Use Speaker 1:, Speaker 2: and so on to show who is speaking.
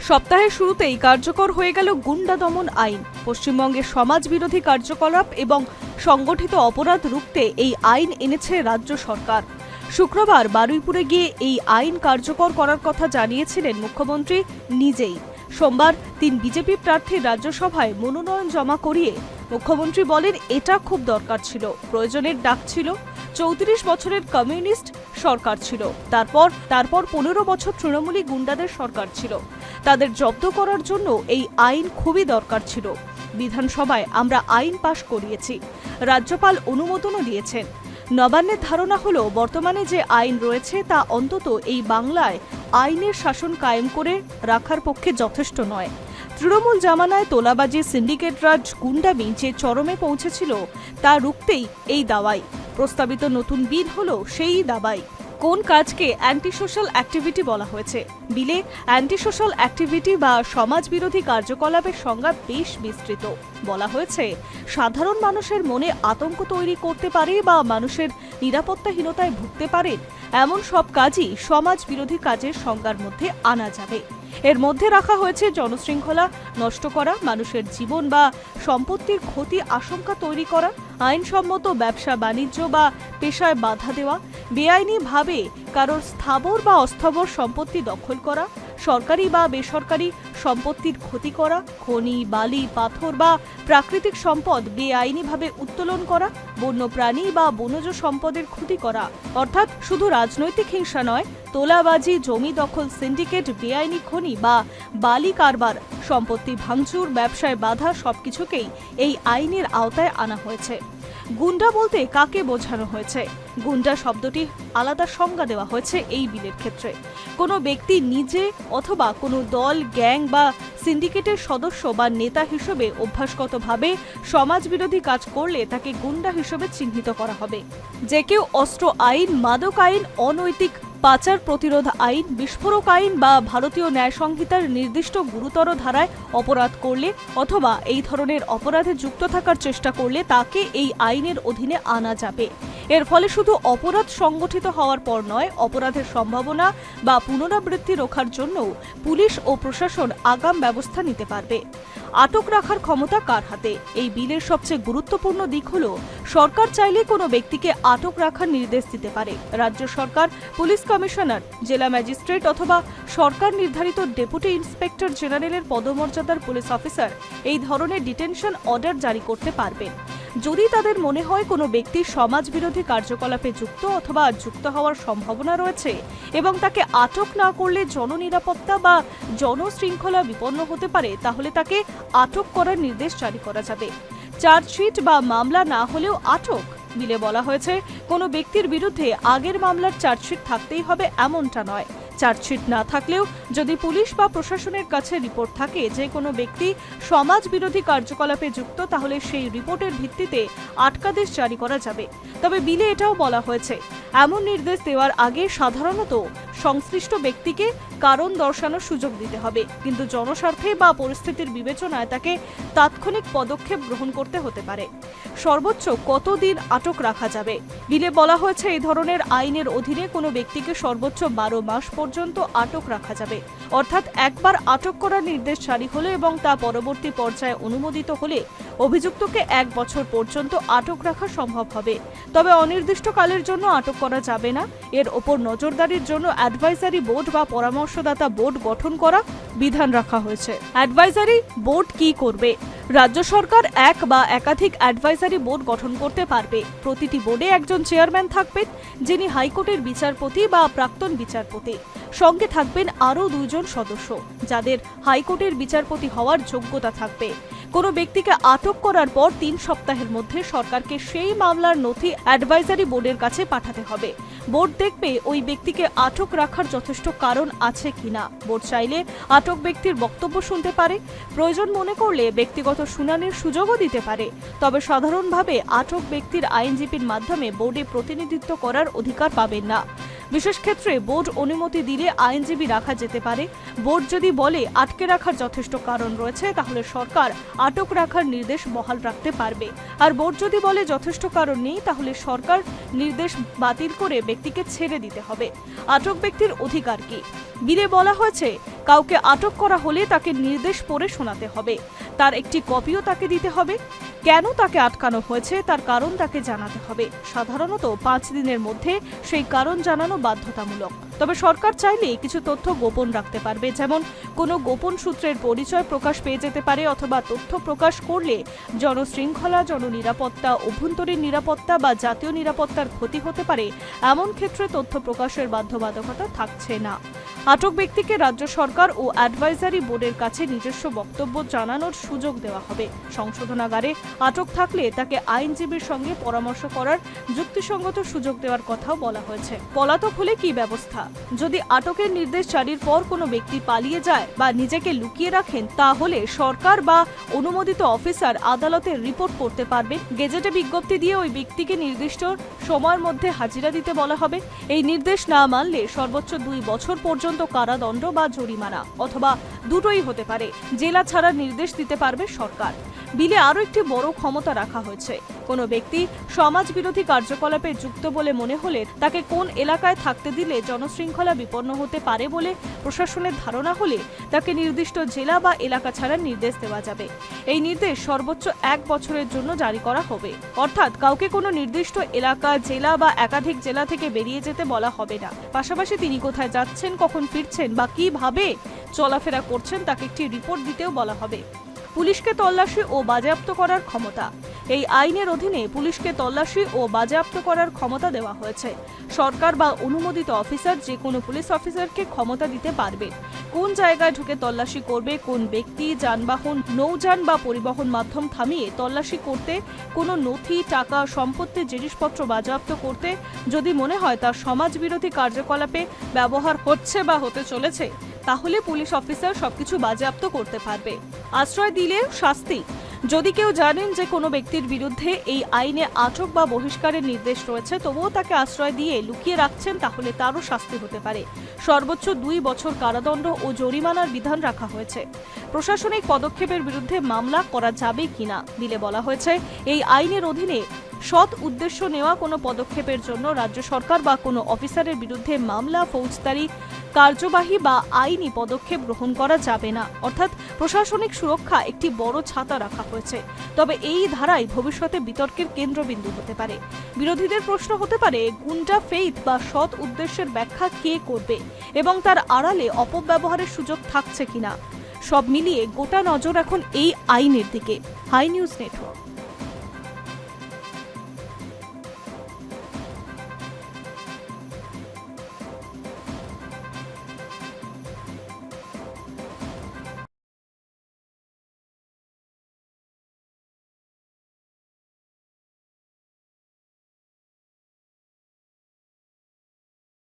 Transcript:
Speaker 1: সপ্তাহের শুরুতেই কার্যকর হয়ে গেল গুন্ডা দমন আইন। পশ্চিমবঙ্গের সমাজ বিরোধী কার্যকলাপ এবং সংগঠিত অপরাধ রুখতে এই আইন এনেছে রাজ্য সরকার। শুক্রবার বারুইপুরে গিয়ে এই আইন কার্যকর করার কথা জানিয়েছিলেন মুখ্যমন্ত্রী নিজেই। সোমবার ৩ বিজেপি প্রার্থীর রাজ্যসভায় মনোনয়ন জমা করিয়ে মুখ্যমন্ত্রী বলেন, এটা খুব দরকার ছিল, প্রয়োজনের ডাক ছিল। ৩৪ বছরের কমিউনিস্ট সরকার ছিল, তারপর ১৫ বছর তৃণমূলী গুন্ডাদের সরকার ছিল। তাদের জব্দ করার জন্য এই আইন খুবই দরকার ছিল। বিধানসভায় আমরা আইন পাশ করিয়েছি, রাজ্যপাল অনুমোদনও দিয়েছেন। নবান্নের ধারণা হলো, বর্তমানে যে আইন রয়েছে তা অন্তত এই বাংলায় আইনের শাসন কায়েম করে রাখার পক্ষে যথেষ্ট নয়। তৃণমূল জামানায় তোলাবাজি, সিন্ডিকেট রাজ, গুন্ডামি যে চরমে পৌঁছেছিল তা রুখতেই এই দাওয়াই। প্রস্তাবিত নতুন বিল হলো সেই দাওয়াই। কোন কাজকে অ্যান্টি সোশ্যাল অ্যাক্টিভিটি বলা হয়েছে? বিলে অ্যান্টি সোশ্যাল অ্যাক্টিভিটি বা সমাজ বিরোধী কার্যকলাপের সংজ্ঞা বেশ বিস্তৃত। বলা হয়েছে, সাধারণ মানুষের মনে আতঙ্ক তৈরি করতে পারে বা মানুষের নিরাপত্তাহীনতায় ভুগতে পারেন এমন সব কাজই সমাজ বিরোধী কাজের সংজ্ঞার মধ্যে আনা যাবে। এর মধ্যে রাখা হয়েছে জনশৃঙ্খলা নষ্ট করা, মানুষের জীবন বা সম্পত্তির ক্ষতি আশঙ্কা তৈরি করা, আইনসম্মত ব্যবসা বাণিজ্য বা পেশায় বাধা দেওয়া, বেআইনিভাবে কারোর স্থাবর বা অস্থাবর সম্পত্তি দখল করা, সরকারি বা বেসরকারি সম্পত্তির ক্ষতি করা, খনি, বালি, পাথর বা প্রাকৃতিক সম্পদ বেআইনিভাবে উত্তোলন করা, বন্যপ্রাণী বা বনজ সম্পদের ক্ষতি করা। অর্থাৎ শুধু রাজনৈতিক হিংসা নয়, তোলাবাজি, জমি দখল, সিন্ডিকেট, বেআইনি খনি বা বালি কারবার, সম্পত্তি ভাঙচুর, ব্যবসায় বাধা সবকিছুকেই এই আইনের আওতায় আনা হয়েছে। গুন্ডা বলতে কাকে বোঝানো হয়েছে? গুন্ডা শব্দটি আলাদা সংজ্ঞা দেওয়া হয়েছে এই বিলের ক্ষেত্রে। কোনো ব্যক্তি নিজে অথবা কোনো দল, গ্যাং বা সিন্ডিকেটের সদস্য বা নেতা হিসেবে অভ্যাসগতভাবে সমাজ বিরোধী কাজ করলে তাকে গুন্ডা হিসেবে চিহ্নিত করা হবে। যে কেউ অস্ত্র আইন, মাদক আইন, অনৈতিক পাচার প্রতিরোধ আইন, বিস্ফোরক আইন বা ভারতীয় ন্যায় সংহিতার নির্দিষ্ট গুরুতর ধারায় অপরাধ করলে অথবা এই ধরনের অপরাধে যুক্ত থাকার চেষ্টা করলে তাকে এই আইনের অধীনে আনা যাবে। এর ফলে শুধু অপরাধ সংগঠিত হওয়ার পর নয়, অপরাধের সম্ভাবনা বা পুনরাবৃত্তি রোখার জন্য পুলিশ ও প্রশাসন আগাম ব্যবস্থা নিতে পারবে। আটক রাখার ক্ষমতা কার হাতে? এই বিলের সবচেয়ে গুরুত্বপূর্ণ দিক হলো, সরকার চাইলে কোনো ব্যক্তিকে আটক রাখার নির্দেশ দিতে পারে। রাজ্য সরকার পুলিশ কমিশনার, জেলা ম্যাজিস্ট্রেট অথবা সরকার নির্ধারিত ডেপুটি ইন্সপেক্টর জেনারেলের পদমর্যাদার পুলিশ অফিসার এই ধরনের ডিটেনশন অর্ডার জারি করতে পারবেন। যদি তাদের মনে হয় কোনো ব্যক্তি সমাজ বিরোধী কার্যকলাপে যুক্ত অথবা যুক্ত হওয়ার সম্ভাবনা রয়েছে এবং তাকে আটক না করলে জননিরাপত্তা বা জনশৃঙ্খলা বিপন্ন হতে পারে, তাহলে তাকে আটক করার নির্দেশ জারি করা যাবে। চার্জশিট বা মামলা না হলেও আটক। বিলে বলা হয়েছে, কোনো ব্যক্তির বিরুদ্ধে আগের মামলার চার্জশিট থাকতেই হবে এমনটা নয়। চার্জশিট না থাকলেও যদি পুলিশ বা প্রশাসনের কাছে রিপোর্ট থাকে যে কোনো ব্যক্তি সমাজ বিরোধী কার্যকলাপে যুক্ত, তাহলে সেই রিপোর্টের ভিত্তিতে আটকাদেশ জারি করা যাবে। তবে বিলে এটাও বলা হয়েছে, এমন নির্দেশ দেওয়ার আগে সাধারণত সংশ্লিষ্ট ব্যক্তিকে কারণ দর্শানোর সুযোগ দিতে হবে, কিন্তু জনস্বার্থে বা পরিস্থিতির বিবেচনায় তাকে তাৎক্ষণিক পদক্ষেপ গ্রহণ করতে হতে পারে। সর্বোচ্চ কতদিন আটক রাখা যাবে? বিলে বলা হয়েছে, এই ধরনের আইনের অধীনে কোনো ব্যক্তিকে সর্বোচ্চ 12 মাস পর্যন্ত আটক রাখা যাবে। অর্থাৎ একবার আটক করার নির্দেশ জারি হলে এবং তা পরবর্তী পর্যায়ে অনুমোদিত হলে অভিযুক্তকে 1 বছর পর্যন্ত আটক রাখা সম্ভব হবে। তবে অনির্দিষ্টকালের জন্য আটক করা যাবে না। এর ওপর নজরদারির জন্য অ্যাডভাইজারি বোর্ড বা পরামর্শদাতা বোর্ড গঠন করা বিধান রাখা হয়েছে। অ্যাডভাইজারি বোর্ড কি করবে? রাজ্য সরকার এক বা একাধিক অ্যাডভাইজারি বোর্ড গঠন করতে পারবে। প্রতিটি বোর্ডে একজন চেয়ারম্যান থাকবেন, যিনি হাইকোর্টের বিচারপতি বা প্রাক্তন বিচারপতি। সঙ্গে থাকবেন আরও 2 জন সদস্য, যাদের হাইকোর্টের বিচারপতি হওয়ার যোগ্যতা থাকবে। কোনো ব্যক্তিকে আটক করার পর 3 সপ্তাহের মধ্যে সরকারকে সেই মামলার নথি অ্যাডভাইজারি বোর্ডের কাছে পাঠাতে হবে। বোর্ড দেখবে ওই ব্যক্তিকে আটক রাখার যথেষ্ট কারণ আছে কিনা। বোর্ড চাইলে আটক ব্যক্তির বক্তব্য শুনতে পারে, প্রয়োজন মনে করলে ব্যক্তিগত শুনানির সুযোগও দিতে পারে। তবে সাধারণভাবে আটক ব্যক্তির আইনজীবীর মাধ্যমে বোর্ডে প্রতিনিধিত্ব করার অধিকার পাবেন না। বিশেষ ক্ষেত্রে বোর্ড অনুমতি দিলে আইনজীবী রাখা যেতে পারে। বোর্ড যদি বলে আটকে রাখার যথেষ্ট কারণ রয়েছে, তাহলে সরকার আটক রাখার নির্দেশ বহাল রাখতে পারবে। আর বোর্ড যদি বলে যথেষ্ট কারণ নেই, তাহলে সরকার নির্দেশ বাতিল করে ব্যক্তিকে ছেড়ে দিতে হবে। আটক ব্যক্তির অধিকার কি? বিলে বলা হয়েছে, কাউকে আটক করা হলে তাকে নির্দেশ পড়ে শোনাতে হবে, তার একটি কপিও তাকে দিতে হবে। কেন তাকে আটকানো হয়েছে তার কারণ তাকে জানাতে হবে। সাধারণত 5 দিনের মধ্যে সেই কারণ জানানো বাধ্যতামূলক। তবে সরকার চাইলে কিছু তথ্য গোপন রাখতে পারবে, যেমন কোনো গোপন সূত্রের পরিচয় প্রকাশ পেয়ে যেতে পারে, অথবা তথ্য প্রকাশ করলে জনশৃঙ্খলা, জননিরাপত্তা, অভ্যন্তরীণ নিরাপত্তা বা জাতীয় নিরাপত্তার ক্ষতি হতে পারে। এমন ক্ষেত্রে তথ্য প্রকাশের বাধ্যবাধকতা থাকছে না। আটক ব্যক্তিকে রাজ্য সরকার ও অ্যাডভাইজারি বোর্ডের কাছে নিজস্ব বক্তব্য জানানোর সুযোগ দেওয়া হবে। সংশোধনাগারে আটক থাকলে তাকে আইনজীবীর সঙ্গে পরামর্শ করার যুক্তিসঙ্গত সুযোগ দেওয়ার কথাও বলা হয়েছে। পলাতক হলে কি ব্যবস্থা? যদি আটকের নির্দেশ জারির পর কোনো ব্যক্তি পালিয়ে যায় বা নিজেকে লুকিয়ে রাখেন, তাহলে সরকার বা অনুমোদিত অফিসার আদালতে রিপোর্ট করতে পারবেন। গেজেটে বিজ্ঞপ্তি দিয়ে ওই ব্যক্তিকে নির্দিষ্ট সময়ের মধ্যে হাজিরা দিতে বলা হবে। এই নির্দেশ না মানলে সর্বোচ্চ 2 বছর পর্যন্ত কারাদণ্ড বা জরিমানা অথবা দুটোই হতে পারে। জেলা ছাড়ার নির্দেশ দিতে পারবে সরকার। বিলে আরও একটি বড় ক্ষমতা রাখা হয়েছে। কোনো ব্যক্তি সমাজ বিরোধী কার্যকলাপে যুক্ত বলে মনে হলে তাকে কোন এলাকায় থাকতে দিলে জনশৃঙ্খলা বিপন্ন হতে পারে বলে প্রশাসনের ধারণা হলে তাকে নির্দিষ্ট জেলা বা এলাকা ছাড়ার নির্দেশ দেওয়া যাবে। এই নির্দেশ সর্বোচ্চ 1 বছরের জন্য জারি করা হবে। অর্থাৎ কাউকে কোনো নির্দিষ্ট এলাকা, জেলা বা একাধিক জেলা থেকে বেরিয়ে যেতে বলা হবে না। পাশাপাশি তিনি কোথায় যাচ্ছেন, কখন ফিরছেন বা কিভাবে চলাফেরা করছেন তাকে একটি রিপোর্ট দিতেও বলা হবে। পুলিশকে তল্লাশি ও বাজেয়াপ্ত করার ক্ষমতা। এই আইনের অধীনে পুলিশকে তল্লাশি ও বাজেয়াপ্ত করার ক্ষমতা দেওয়া হয়েছে। সরকার বা অনুমোদিত অফিসার যে কোনো পুলিশ অফিসারকে ক্ষমতা দিতে পারবে। কোন জায়গায় ঢুকে তল্লাশি করবে, কোন ব্যক্তি, যানবাহন, নৌযান বা পরিবহন মাধ্যম থামিয়ে তল্লাশি করতে, কোনো নথি, টাকা, সম্পত্তি, জিনিসপত্র বাজেয়াপ্ত করতে যদি মনে হয় তার সমাজ বিরোধী কার্যকলাপে ব্যবহার হচ্ছে বা হতে চলেছে, তাহলে পুলিশ অফিসার সবকিছু বাজেয়াপ্ত করতে পারবে। আশ্রয় দিলে শাস্তি। যদি কেউ জানেন যে কোনো ব্যক্তির বিরুদ্ধে এই আইনে আটক বা বহিষ্কারের নির্দেশ রয়েছে, তবুও তাকে আশ্রয় দিয়ে লুকিয়ে রাখছেন, তাহলে তারও শাস্তি হতে পারে। সর্বোচ্চ 2 বছর কারাদণ্ড ও জরিমানার বিধান রাখা হয়েছে। প্রশাসনিক পদক্ষেপের বিরুদ্ধে মামলা করা যাবে কিনা বিলে বলা হয়েছে, এই আইনের অধীনে সৎ উদ্দেশ্য নেওয়া কোনো পদক্ষেপের জন্য রাজ্য সরকার বা কোনো অফিসারের বিরুদ্ধে মামলা, ফৌজদারি কার্যবাহী বা আইনি পদক্ষেপ গ্রহণ করা যাবে না। অর্থাৎ প্রশাসনিক সুরক্ষা একটি বড় ছাতা রাখা হয়েছে। তবে এই ধারায় ভবিষ্যতে বিতর্কের কেন্দ্রবিন্দু হতে পারে। বিরোধীদের প্রশ্ন হতে পারে, গুন্ডা ফেইথ বা সৎ উদ্দেশ্যের ব্যাখ্যা কে করবে এবং তার আড়ালে অপব্যবহারের সুযোগ থাকছে কিনা। সব মিলিয়ে গোটা নজর এখন এই আইনের দিকে। Hi news network.